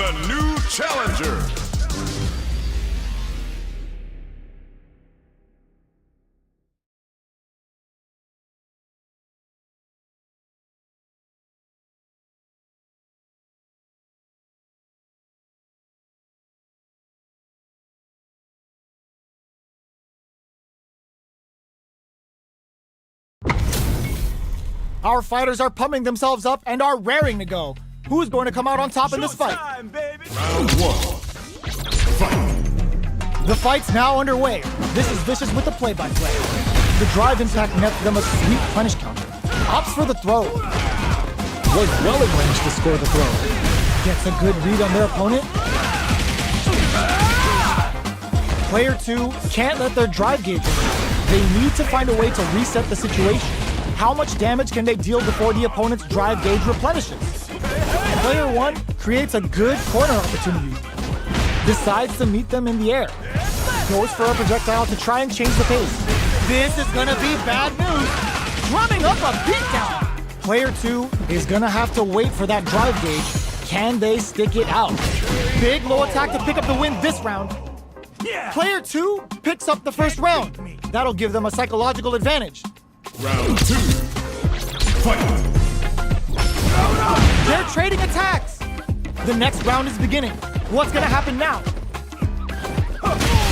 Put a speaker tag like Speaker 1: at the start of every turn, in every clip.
Speaker 1: a new challenger.
Speaker 2: Our fighters are pumping themselves up and are raring to go. Who's going to come out on top in this fight?
Speaker 1: Round one. Fight.
Speaker 2: The fight's now underway. This is Vicious with the play-by-play. The drive impact nets them a sweet punish counter. Opts for the throw. Was well in range to score the throw. Gets a good read on their opponent. Player 2 can't let their drive gauge in. They need to find a way to reset the situation. How much damage can they deal before the opponent's drive gauge replenishes? Player 1 creates a good corner opportunity. Decides to meet them in the air. Goes for a projectile to try and change the pace. This is gonna be bad news. Drumming up a beatdown. Player 2 is gonna have to wait for that drive gauge. Can they stick it out? Big low attack to pick up the win this round. Player 2 picks up the first round. That'll give them a psychological advantage.
Speaker 1: Round 2. Fight.
Speaker 2: They're trading attacks. The next round is beginning. What's gonna happen now?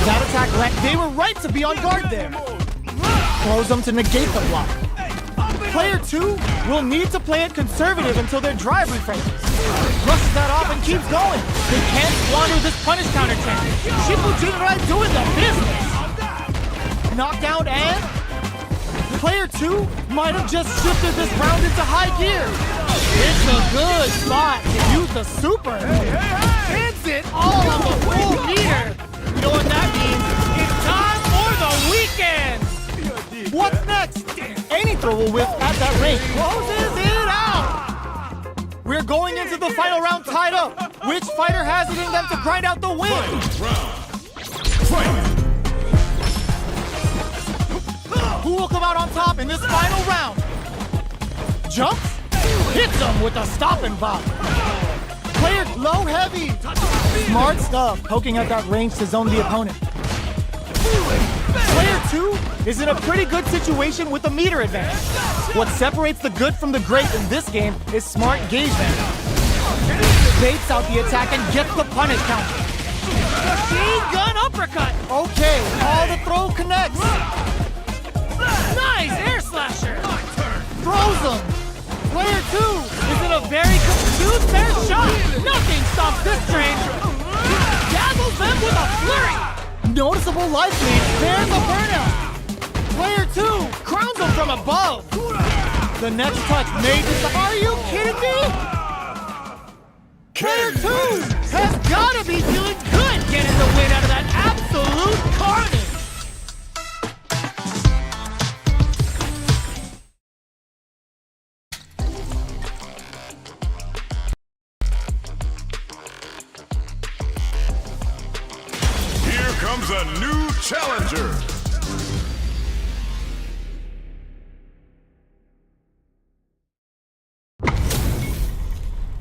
Speaker 2: That attack went. They were right to be on guard there. Throws them to negate the block. Player 2 will need to play it conservative until their drive refreshes. Brushes that off and keeps going. They can't squander this punish counter chance. Shifu Jinrai doing the business. Knockdown and Player 2 might have just shifted this round into high gear. It's a good spot to use the super. Hits it all on the full meter. You know what that means? It's time for the weekend. What's next? Any throw will whip at that range. Closes it out. We're going into the final round tied up. Which fighter has it in them to grind out the win?
Speaker 1: Fight.
Speaker 2: Who will come out on top in this final round? Jumps, hits him with a stop and pop. Player low heavy. Smart stuff, poking at that range to zone the opponent. Player 2 is in a pretty good situation with a meter advantage. What separates the good from the great in this game is smart gauge management. Baits out the attack and gets the punish counter. Machine gun uppercut. Okay, all the throw connects. Nice air slasher! Throws him! Player 2 is in a very confused fair shot! Nothing stops this train! Dazzles them with a flurry! Noticeable life lead, there's a burnout! Player 2 crowns him from above! The next touch made this. Are you kidding me? Player 2 has gotta be feeling good getting the win out of that absolute carnage!
Speaker 1: Comes a new challenger.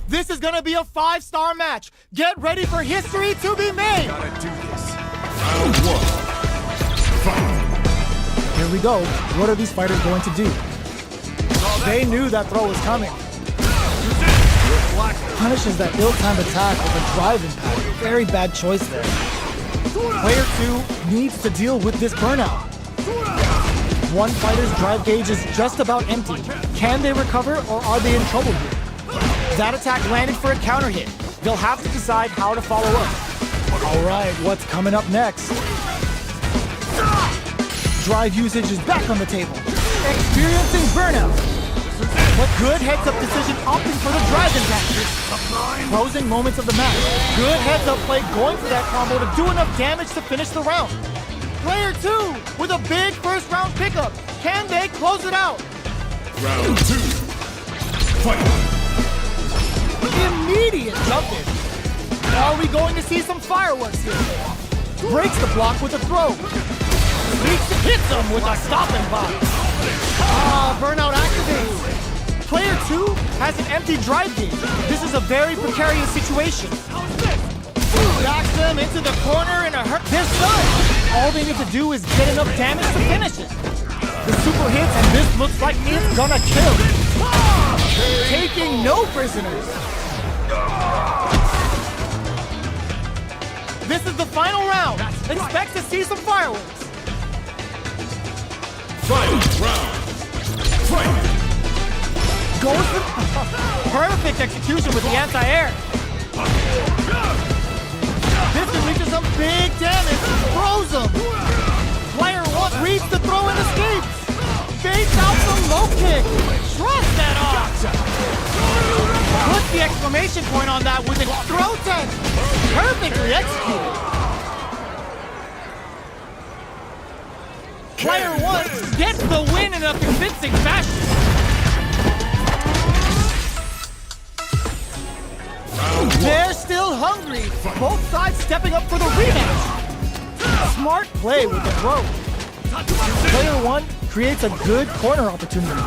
Speaker 2: This is gonna be a 5-star match. Get ready for history to be made.
Speaker 1: Gotta do this. Round 1. Fight.
Speaker 2: Here we go. What are these fighters going to do? They knew that throw was coming. Punishes that ill-timed attack with a drive impact. Very bad choice there. Player 2 needs to deal with this burnout. One fighter's drive gauge is just about empty. Can they recover or are they in trouble here? That attack landed for a counter hit. They'll have to decide how to follow up. All right, what's coming up next? Drive usage is back on the table. Experiencing burnout. But good heads-up decision opting for the drive impact. Closing moments of the match. Good heads-up play going for that combo to do enough damage to finish the round. Player 2 with a big first-round pickup. Can they close it out?
Speaker 1: Round 2. Fight.
Speaker 2: Immediate jump in. Are we going to see some fireworks here? Breaks the block with a throw. Hits him with a stop and pop. Burnout activates. Player 2 has an empty drive gauge. This is a very precarious situation. Knocks them into the corner in a hurt. They're stunned. All they need to do is get enough damage to finish it. The super hits, and this looks like it's gonna kill. Taking no prisoners. This is the final round. Expect to see some fireworks.
Speaker 1: Final round. Fight!
Speaker 2: Goes for perfect execution with the anti-air. This unleashes some big damage. Throws him. Player 1 reads the throw and escapes. Baits out the low kick. Shrugs that off. Puts the exclamation point on that with a throw tech. Perfectly executed. Player 1 gets the win in a convincing fashion. They're still hungry. Both sides stepping up for the rematch. Smart play with the throw. Player 1 creates a good corner opportunity.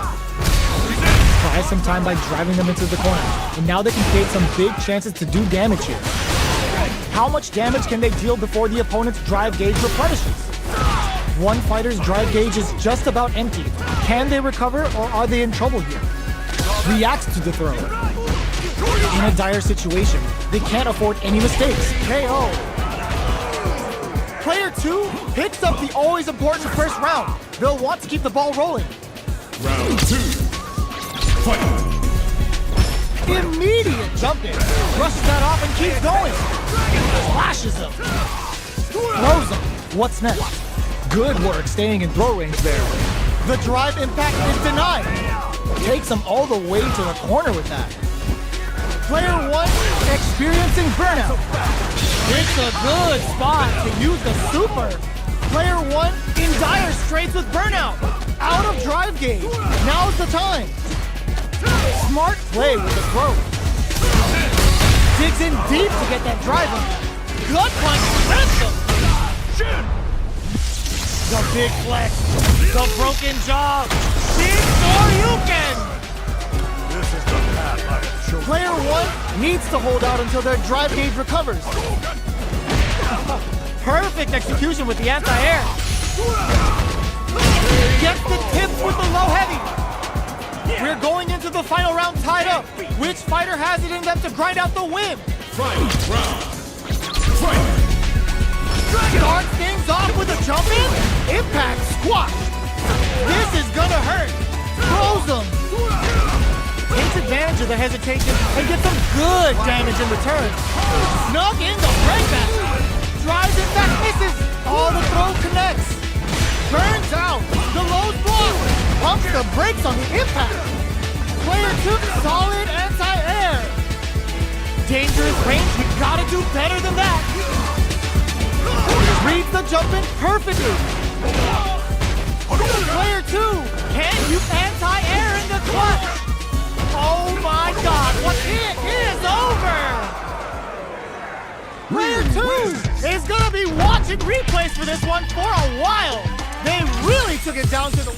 Speaker 2: Buys some time by driving them into the corner. And now they can create some big chances to do damage here. How much damage can they deal before the opponent's drive gauge replenishes? One fighter's drive gauge is just about empty. Can they recover, or are they in trouble here? Reacts to the throw. In a dire situation, they can't afford any mistakes. KO. Player 2 picks up the always important first round. They'll want to keep the ball rolling.
Speaker 1: Round 2. Fight!
Speaker 2: Immediate jump in. Rushes that off and keeps going. Flashes him. Throws him. What's next? Good work staying in throw range there. The drive impact is denied. Takes him all the way to the corner with that. Player 1 experiencing burnout. It's a good spot to use the super. Player 1 in dire straits with burnout. Out of drive gauge. Now's the time. Smart play with the throw. Digs in deep to get that drive in. Gut punch prevents him. The big flex. The broken jaw. Big Shoryuken.
Speaker 1: This is the path I have chosen.
Speaker 2: Player 1 needs to hold out until their drive gauge recovers. Perfect execution with the anti-air. Gets the tips with the low heavy. We're going into the final round tied up. Which fighter has it in them to grind out the win?
Speaker 1: Final round. Fight!
Speaker 2: Starts things off with a jump in. Impact squash. This is gonna hurt. Throws him. Takes advantage of the hesitation and gets some good damage in return. Snug in the breakback. Drives it back, misses. All the throw connects. Burns out. The low's blocked. Pumps the brakes on the impact. Player 2, solid anti-air. Dangerous range, you gotta do better than that. Reads the jump in perfectly. Player 2, can you anti-air in the clutch? Oh my God, what it is over! Player 2 is gonna be watching replays for this one for a while. They really took it down to the...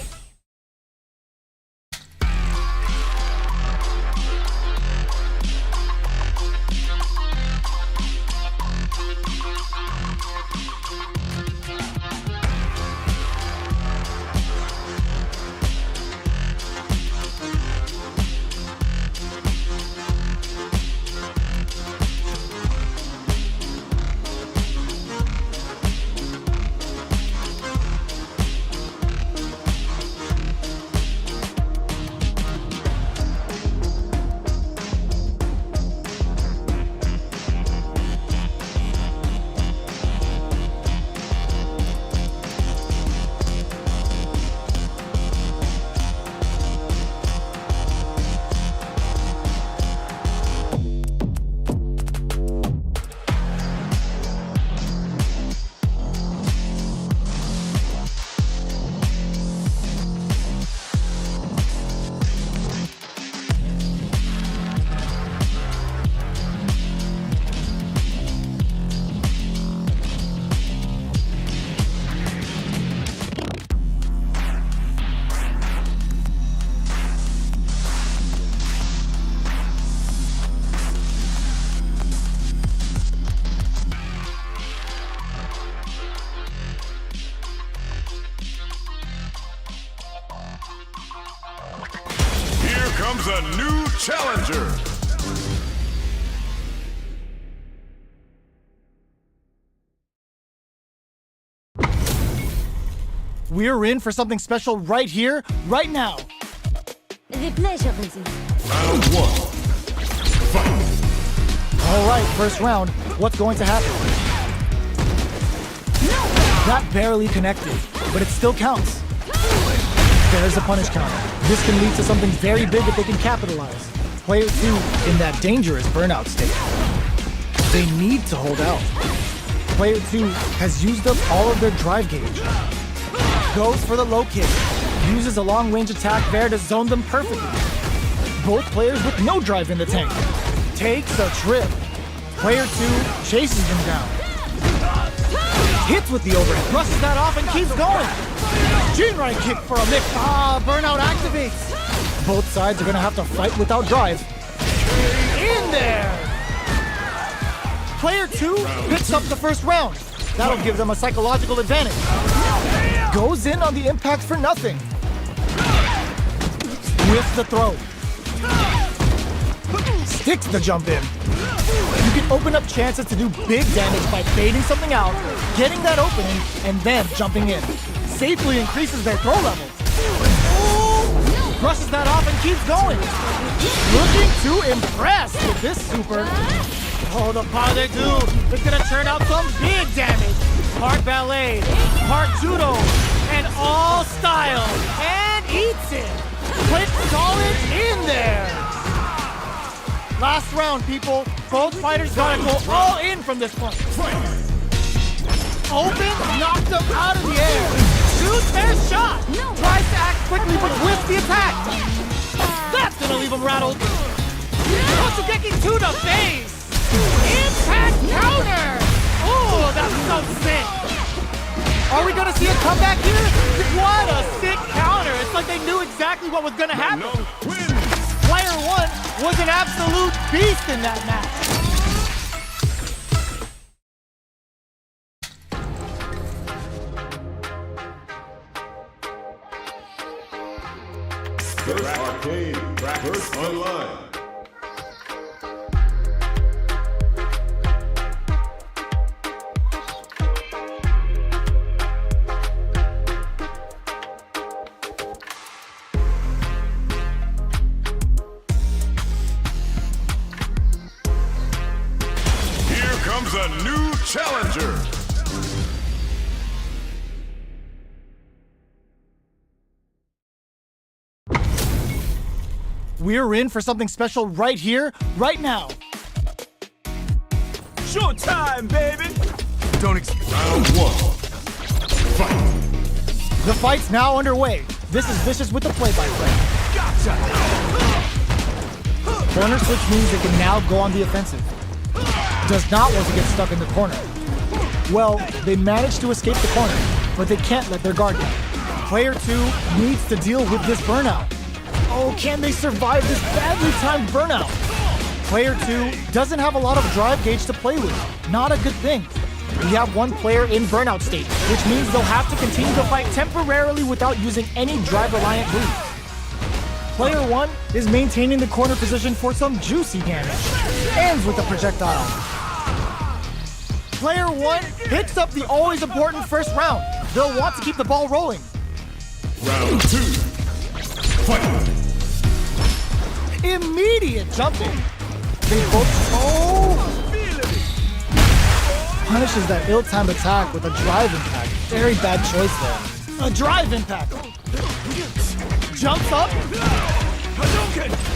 Speaker 1: comes a new challenger.
Speaker 2: We're in for something special right here, right now.
Speaker 3: The pleasure is
Speaker 1: Round one. Fight.
Speaker 2: All right, first round. What's going to happen? That barely connected, but it still counts. There's a punish counter. This can lead to something very big if they can capitalize. Player 2 in that dangerous burnout state. They need to hold out. Player 2 has used up all of their drive gauge. Goes for the low kick. Uses a long-range attack there to zone them perfectly. Both players with no drive in the tank. Takes a trip. Player 2 chases them down. Hits with the overhead, brushes that off and keeps going. Jinrai kick for a mix. Burnout activates. Both sides are gonna have to fight without drive. In there! Player 2 picks up the first round. That'll give them a psychological advantage. Goes in on the impact for nothing. With the throw. Sticks the jump in. You can open up chances to do big damage by baiting something out, getting that opening, and then jumping in. Safely increases their throw level. Brushes that off and keeps going. Looking to impress with this super. Oh, the power they do. It's gonna turn out some big damage. Part ballet, part judo, and all style. And eats it. Put solid in there. Last round, people. Both fighters gotta go all in from this point. Open, knocked him out of the air. Shoots their shot. Tries to act quickly, but whiffs the attack. That's gonna leave him rattled. Otsugeki to the face. Impact counter. Oh, that's so sick. Are we gonna see a comeback here? What a sick counter. It's like they knew exactly what was gonna happen. Player 1 was an absolute beast in that match.
Speaker 1: First arcade, first online. Here comes a new challenger.
Speaker 2: We're in for something special right here, right now.
Speaker 4: Showtime, baby!
Speaker 1: Don't expect. Round one. Fight.
Speaker 2: The fight's now underway. This is Vicious with the play-by-play.
Speaker 4: Gotcha!
Speaker 2: Corner switch means they can now go on the offensive. Does not want to get stuck in the corner. Well, they managed to escape the corner, but they can't let their guard down. Player 2 needs to deal with this burnout. Oh, can they survive this badly timed burnout? Player 2 doesn't have a lot of drive gauge to play with. Not a good thing. We have one player in burnout state, which means they'll have to continue to fight temporarily without using any drive-reliant moves. Player 1 is maintaining the corner position for some juicy damage. Ends with a projectile. Player 1 picks up the always important first round. They'll want to keep the ball rolling.
Speaker 1: Round two. Fight.
Speaker 2: Immediate jumping. They both punishes that ill-timed attack with a drive impact. Very bad choice there. A drive impact. Jumps up.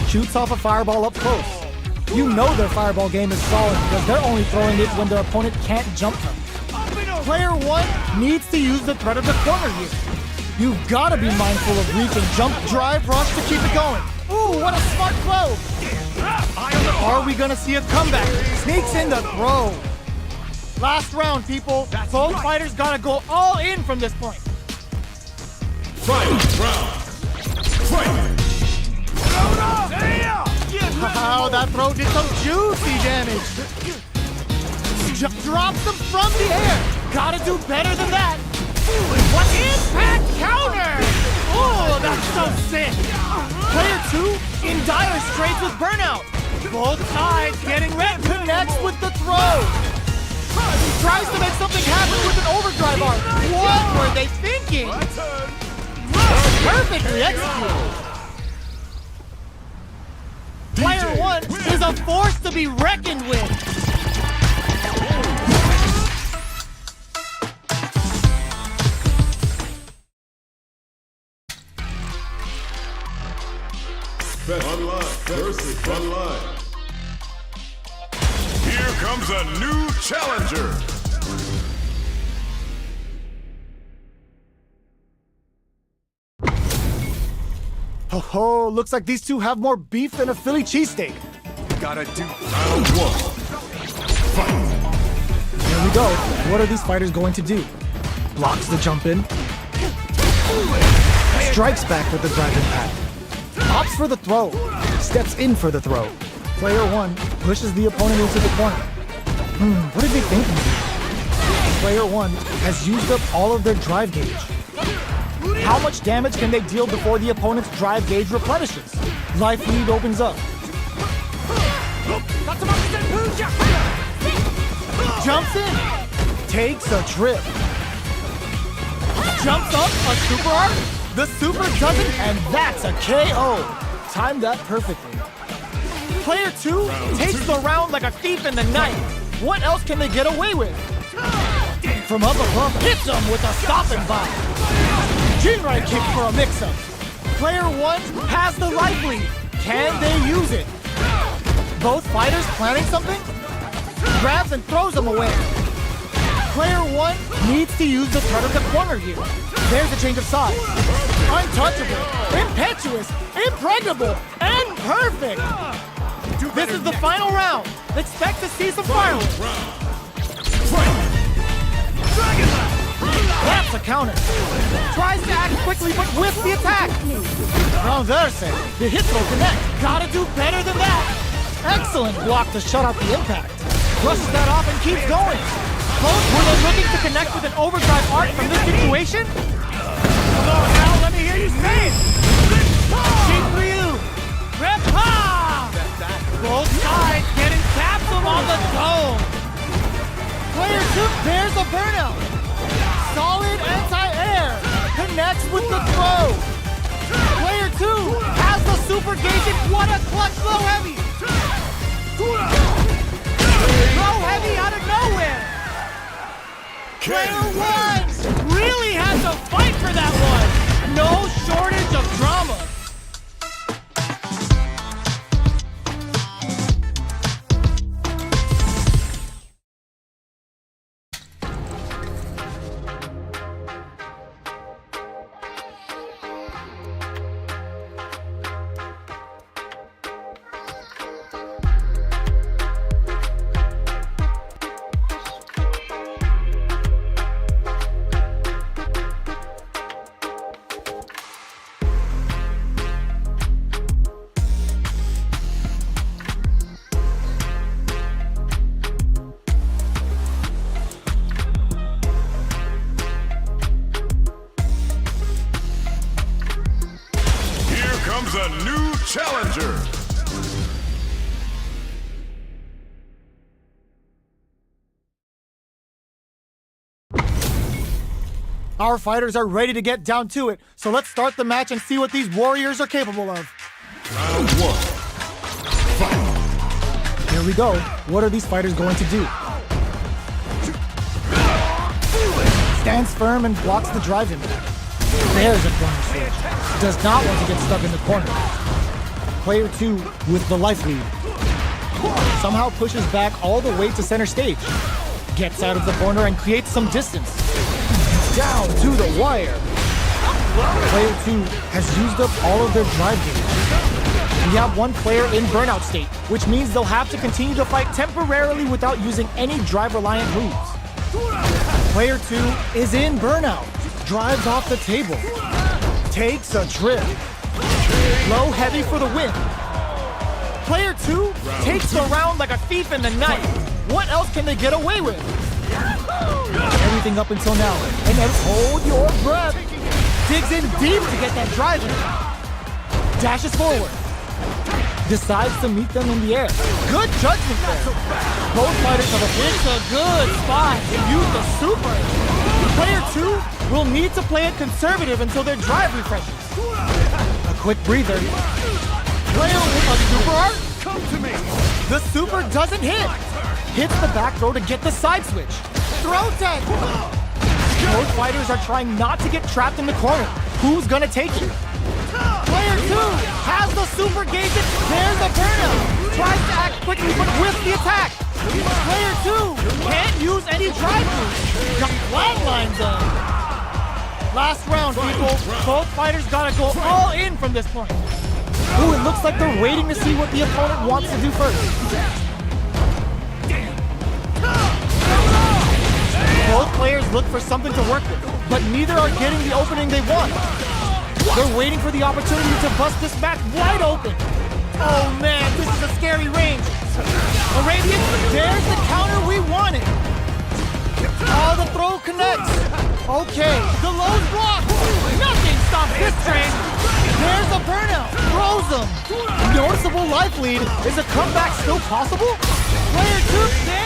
Speaker 2: Shoots off a fireball up close. You know their fireball game is solid because they're only throwing it when their opponent can't jump them. Player 1 needs to use the threat of the corner here. You've got to be mindful of reach and jump drive rush to keep it going. Ooh, what a smart throw! Are we gonna see a comeback? Sneaks in the throw. Last round, people. Both fighters gotta go all in from this point.
Speaker 1: Final round. Fight.
Speaker 2: Wow, that throw did some juicy damage. Drops them from the air. Gotta do better than that. What impact counter! Oh, that's so sick. Player 2 in dire straits with burnout. Both sides getting ready. Connects with the throw. Tries to make something happen with an overdrive arc. What were they thinking? Perfectly executed. Player 1 is a force to be reckoned with.
Speaker 1: Bet online versus online. Here comes a new challenger.
Speaker 2: Oh, looks like these two have more beef than a Philly cheesesteak.
Speaker 4: Gotta do.
Speaker 1: Round 1. Fight.
Speaker 2: Here we go. What are these fighters going to do? Blocks the jump in. Strikes back with the drive impact. Opts for the throw. Steps in for the throw. Player 1 pushes the opponent into the corner. What did they think? Player 1 has used up all of their drive gauge. How much damage can they deal before the opponent's drive gauge replenishes? Life lead opens up. Jumps in. Takes a trip. Jumps up a super arc. The super doesn't, and that's a KO. Timed that perfectly. Player 2 takes the round like a thief in the night. What else can they get away with? From up above, hits them with a stopping bomb. Jinrai kick for a mix-up. Player 1 has the life lead. Can they use it? Both fighters planning something? Grabs and throws them away. Player 1 needs to use the threat of the corner here. There's a change of sides. Untouchable, impetuous, impregnable, and perfect. This is the final round. Expect to see some fireworks. That's a counter. Tries to act quickly, but whiffs the attack. Renverse. The hits will connect. Gotta do better than that. Excellent block to shut out the impact. Brushes that off and keeps going. Both were they looking to connect with an overdrive arc from this situation? Come on now, let me hear you say it. Shinryu. Repa. Both sides getting capsule on the dome. Player 2 bears a burnout. Solid anti-air. Connects with the throw. Player 2 has the super gauge. What a clutch low heavy. Low heavy out of nowhere. Player 1 really had to fight for that one. No shortage of drama.
Speaker 1: A new challenger.
Speaker 2: Our fighters are ready to get down to it, so let's start the match and see what these warriors are capable of.
Speaker 1: Round 1. Fight.
Speaker 2: Here we go. What are these fighters going to do? Stands firm and blocks the drive impact. There's a corner switch. Does not want to get stuck in the corner. Player 2 with the life lead. Somehow pushes back all the way to center stage. Gets out of the corner and creates some distance. Down to the wire. Player 2 has used up all of their drive gauge. We have one player in burnout state, which means they'll have to continue to fight temporarily without using any drive-reliant moves. Player 2 is in burnout. Drives off the table. Takes a trip. Low heavy for the win. Player 2 takes the round like a thief in the night. What else can they get away with? Everything up until now. And then hold your breath. Digs in deep to get that drive in. Dashes forward. decides to meet them in the air. Good judgment there. Both fighters have a it's a good spot to use the super. Player 2 will need to play it conservative until their drive refreshes. A quick breather. Player with a super art.
Speaker 1: Come to me.
Speaker 2: The super doesn't hit. Hits the back throw to get the side switch. Throw tag. Both fighters are trying not to get trapped in the corner. Who's gonna take it? Player 2 has the super gauge. There's the burnout. Tries to act quickly but with the attack. Player 2 can't use any drive moves. Just flatlines them. Last round, people. Both fighters gotta go all in from this point. Ooh, it looks like they're waiting to see what the opponent wants to do first. Both players look for something to work with, but neither are getting the opening they want. They're waiting for the opportunity to bust this match wide open. Oh man, this is a scary range. Arabian, there's the counter we wanted. Oh, the throw connects. Okay, the low's blocked. Nothing stops this train. There's the burnout. Throws him. Noticeable life lead. Is a comeback still possible? Player 2,